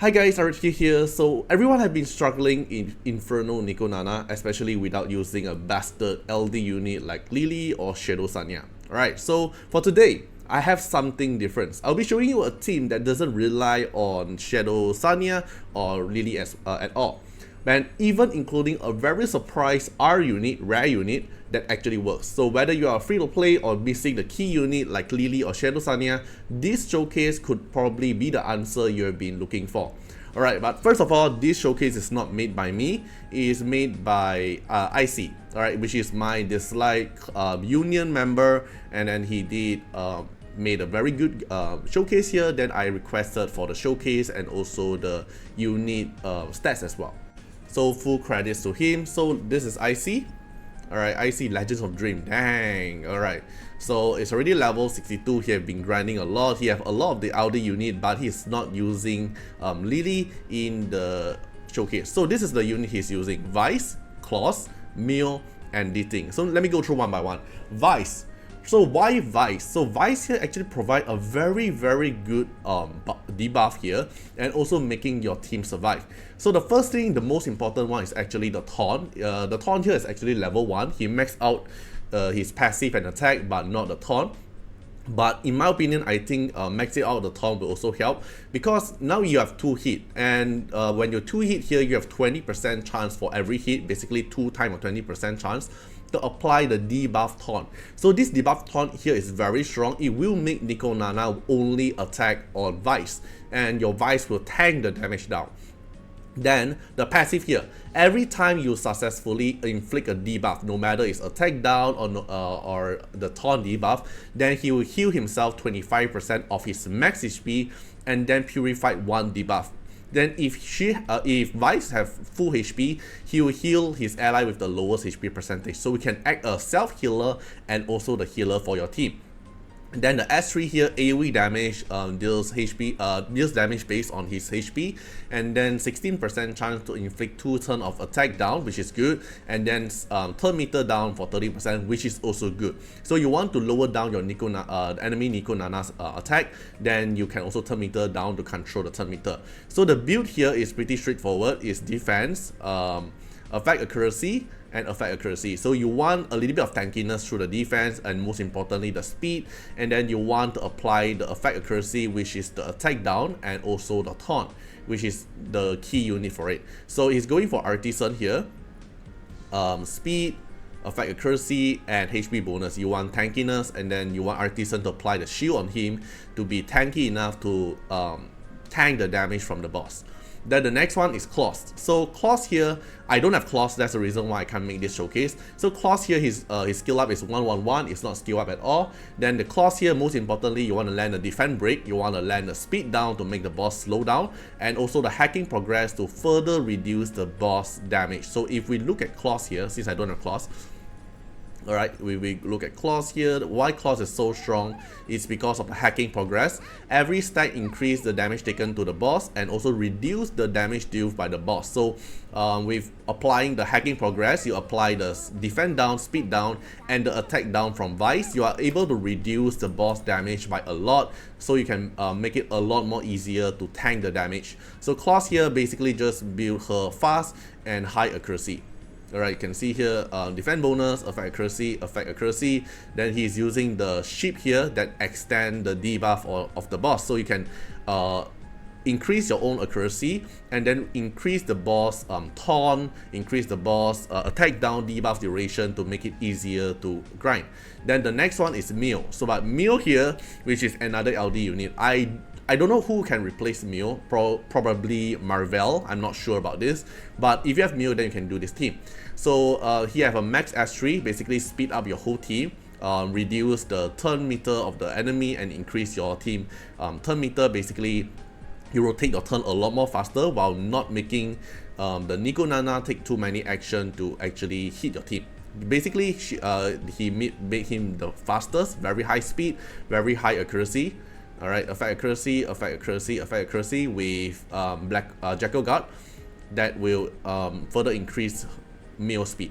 Hi guys, Artiar here. So everyone have been struggling in Inferno Nico Nana, especially without using a bastard LD unit like Lily or Shadow Sania. Alright, so for today, I have something different. I'll be showing you a team that doesn't rely on Shadow Sania or Lily at all. And even including a very surprise R unit, rare unit, that actually works. So whether you are free to play or missing the key unit like Lily or Shadow Sania, this showcase could probably be the answer you have been looking for. Alright, but first of all, this showcase is not made by me, it is made by IC, alright, which is my dislike union member, and then he did made a very good showcase here. Then I requested for the showcase and also the unit stats as well. So full credits to him. So this is IC. Alright, IC Legends of Dream. Dang. Alright. So it's already level 62. He have been grinding a lot. He have a lot of the LD unit, but he's not using Lily in the showcase. So this is the unit he's using. Vice, Claws, Meal, and Dating. So let me go through one by one. Vice. So why Vice? So Vice here actually provide a very good debuff here, and also making your team survive. So the first thing, the most important one, is actually the taunt. The taunt here is actually level 1. He maxed out his passive and attack, but not the taunt. But in my opinion, I think maxing out the taunt will also help, because now you have 2 hit, and when you're 2 hit here, you have 20% chance for every hit, basically 2 times a 20% chance to apply the debuff taunt. So this debuff taunt here is very strong. It will make Nico Nana only attack on Vice, and your Vice will tank the damage down. Then the passive here, every time you successfully inflict a debuff, no matter it's attack down or the taunt debuff, then he will heal himself 25% of his max HP and then purify 1 debuff. Then if Vice have full HP, he will heal his ally with the lowest HP percentage. So we can act a self-healer and also the healer for your team. And then the S3 here, AoE damage, deals damage based on his HP, and then 16% chance to inflict 2 turns of attack down, which is good, and then turn meter down for 30%, which is also good. So you want to lower down your enemy Nico Nana's attack, then you can also turn meter down to control the turn meter. So the build here is pretty straightforward. It's defense, effect accuracy, and effect accuracy. So you want a little bit of tankiness through the defense, and most importantly the speed, and then you want to apply the effect accuracy, which is the attack down, and also the taunt, which is the key unit for it. So he's going for Artisan here, speed, effect accuracy, and HP bonus. You want tankiness, and then you want Artisan to apply the shield on him to be tanky enough to tank the damage from the boss. Then the next one is Claws. So Claws here, I don't have Claws, that's the reason why I can't make this showcase. So Claws here, his skill up is 111, it's not skill up at all. Then the Claws here, most importantly, you want to land a defense break, you want to land a speed down to make the boss slow down, and also the hacking progress to further reduce the boss damage. So if we look at Claws here, since I don't have Claws, alright, we look at Claws here. Why Claws is so strong is because of the hacking progress. Every stack increase the damage taken to the boss and also reduce the damage dealt by the boss. So with applying the hacking progress, you apply the defense down, speed down, and the attack down from Vice, you are able to reduce the boss damage by a lot, so you can make it a lot more easier to tank the damage. So Claws here basically just build her fast and high accuracy. Alright, you can see here defense bonus, effect accuracy. Then he's using the ship here that extend the debuff of the boss, so you can increase your own accuracy and then increase the boss taunt, increase the boss attack down debuff duration to make it easier to grind. Then the next one is Meal. So but Meal here, which is another LD unit, I don't know who can replace Meal, probably Marvel, I'm not sure about this, but if you have Meal, then you can do this team. So here I have a max S3, basically speed up your whole team, reduce the turn meter of the enemy, and increase your team turn meter. Basically you rotate your turn a lot more faster while not making the Nico Nana take too many action to actually hit your team. Basically he made him the fastest, very high speed, very high accuracy. Alright, effect accuracy with Jackal Guard that will further increase Meal speed.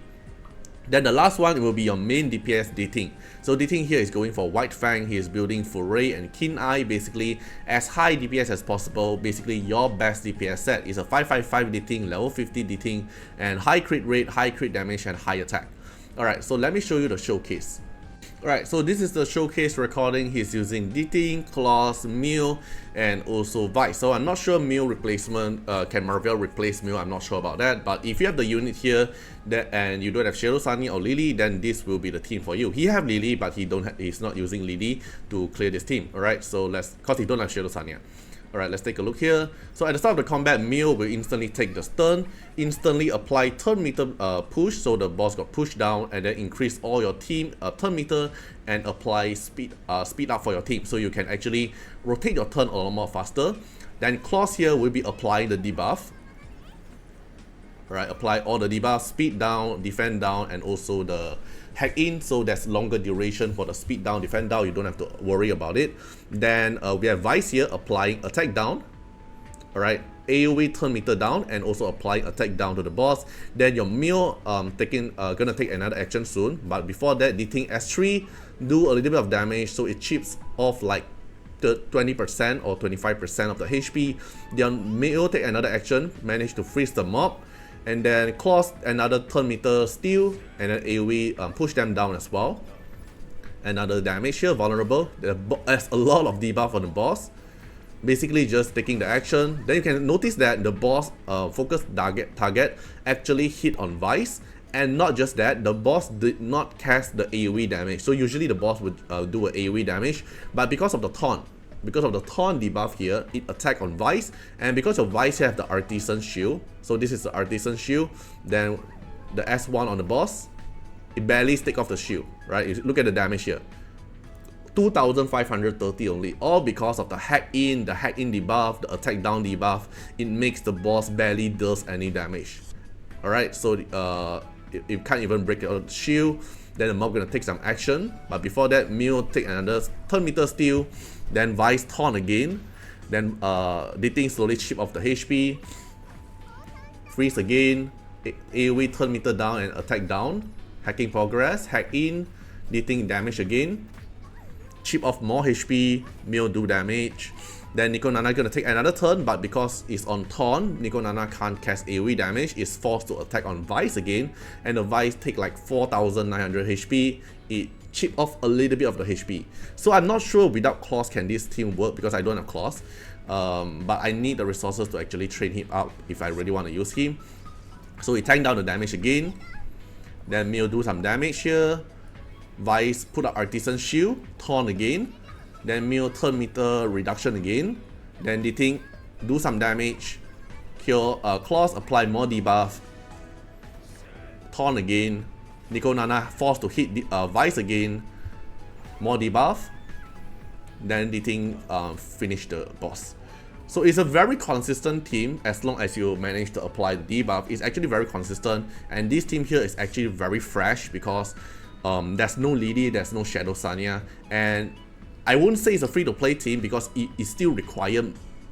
Then the last one will be your main DPS Dating. So Dating here is going for White Fang. He is building Foray and Keen Eye, basically as high DPS as possible. Basically your best DPS set is a 555 Dating, level 50 Dating, and high crit rate, high crit damage, and high attack. Alright, so let me show you the showcase. Alright, so this is the showcase recording. He's using Dating, Claws, Mew, and also Vice. So I'm not sure Mew replacement, can Marvel replace Mew? I'm not sure about that. But if you have the unit here and you don't have Shadow Sania or Lily, then this will be the team for you. He have Lily, but he's not using Lily to clear this team. Alright, so cause he don't have Shadow Sania. Alright, let's take a look here. So at the start of the combat, Mew will instantly take the stun, instantly apply turn meter push, so the boss got pushed down, and then increase all your team turn meter and apply speed up for your team, so you can actually rotate your turn a lot more faster. Then Claws here will be applying the debuff. Alright, apply all the debuffs, speed down, defend down, and also the hack in, so there's longer duration for the speed down, defend down, you don't have to worry about it. Then we have Vice here applying attack down. Alright, AoE turn meter down, and also applying attack down to the boss. Then your Mew gonna take another action soon, but before that, Dating S3, do a little bit of damage, so it chips off like 20% or 25% of the HP. Then Mew take another action, manage to freeze the mob. And then Claws another turn meter steal, and then AoE push them down as well. Another damage here, vulnerable. There's a lot of debuff on the boss. Basically just taking the action. Then you can notice that the boss focus target actually hit on Vice. And not just that, the boss did not cast the AoE damage. So usually the boss would do an AoE damage, but because of the taunt debuff here, it attack on Vice, and because of Vice you have the Artisan Shield, so this is the Artisan Shield. Then the S1 on the boss, it barely stick off the shield, right? You look at the damage here, 2530 only, all because of the hack in debuff, the attack down debuff. It makes the boss barely does any damage. Alright, so it can't even break out the shield. Then the mob gonna take some action, but before that, Mew take another turn meter steal. Then Vice taunt again. Then Dating slowly chip off the HP. Freeze again. AoE turn meter down and attack down. Hacking progress. Hack in. Dating damage again. Chip off more HP. Mew do damage. Then Nico Nana gonna take another turn, but because it's on taunt, Nico Nana can't cast AoE damage. It's forced to attack on Vice again, and the Vice take like 4900 HP. It chip off a little bit of the HP. So I'm not sure without Claws can this team work, because I don't have Claws. But I need the resources to actually train him up if I really want to use him. So he tank down the damage again. Then Mew do some damage here. Vice put up Artisan Shield, taunt again. Then Mew turn meter reduction again. Then Dating do some damage. Cure Claws, apply more debuff. Taunt again. Nico Nana forced to hit Vice again. More debuff. Then Dating finish the boss. So it's a very consistent team as long as you manage to apply the debuff. It's actually very consistent, and this team here is actually very fresh because there's no Lily, there's no Shadow Sania, and I wouldn't say it's a free-to-play team because it still requires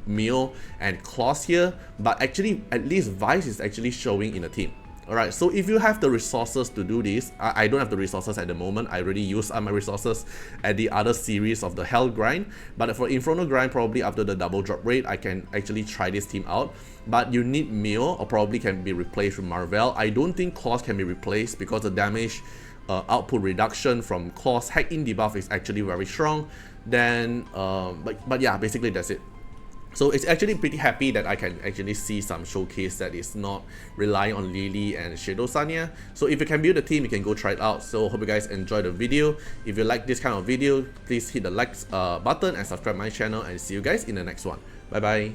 Mew and Claws here, but actually at least Vice is actually showing in the team. Alright, so if you have the resources to do this, I don't have the resources at the moment. I already used my resources at the other series of the Hell grind, but for Inferno grind, probably after the double drop rate, I can actually try this team out. But you need Mew, or probably can be replaced with Marvel. I don't think Claws can be replaced because the damage output reduction from Claws hack in debuff is actually very strong. Then but yeah, basically that's it. So it's actually pretty happy that I can actually see some showcase that is not relying on Lily and Shadow Sania. So if you can build a team, you can go try it out. So hope you guys enjoy the video. If you like this kind of video, please hit the like button and subscribe my channel, and see you guys in the next one. Bye bye.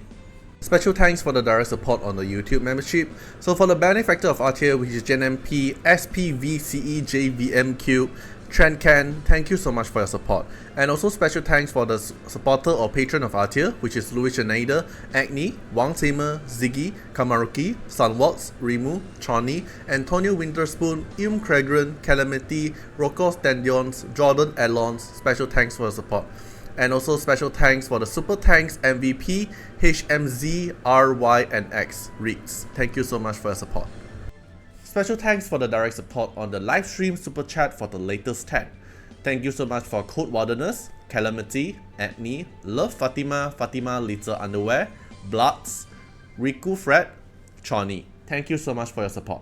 Special thanks for the direct support on the YouTube membership. So for the benefactor of Artiar, which is GenMP, SPVCEJVMQ, Trendcan, thank you so much for your support. And also special thanks for the supporter or patron of Artiar, which is Louis Schneider, Agni, Wang Tamer, Ziggy, Kamaruki, Sunwalks, Rimu, Chani, Antonio Winterspoon, Cregren, Calamity, Rocco Standions, Jordan Alons. Special thanks for your support. And also special thanks for the Super Thanks MVP, HMZ, RY, and X, Reeds. Thank you so much for your support. Special thanks for the direct support on the live stream super chat for the latest 10. Thank you so much for Code Wilderness, Calamity, Etney, Love Fatima, Fatima Little Underwear, Bloods, Riku Fred, Chani. Thank you so much for your support.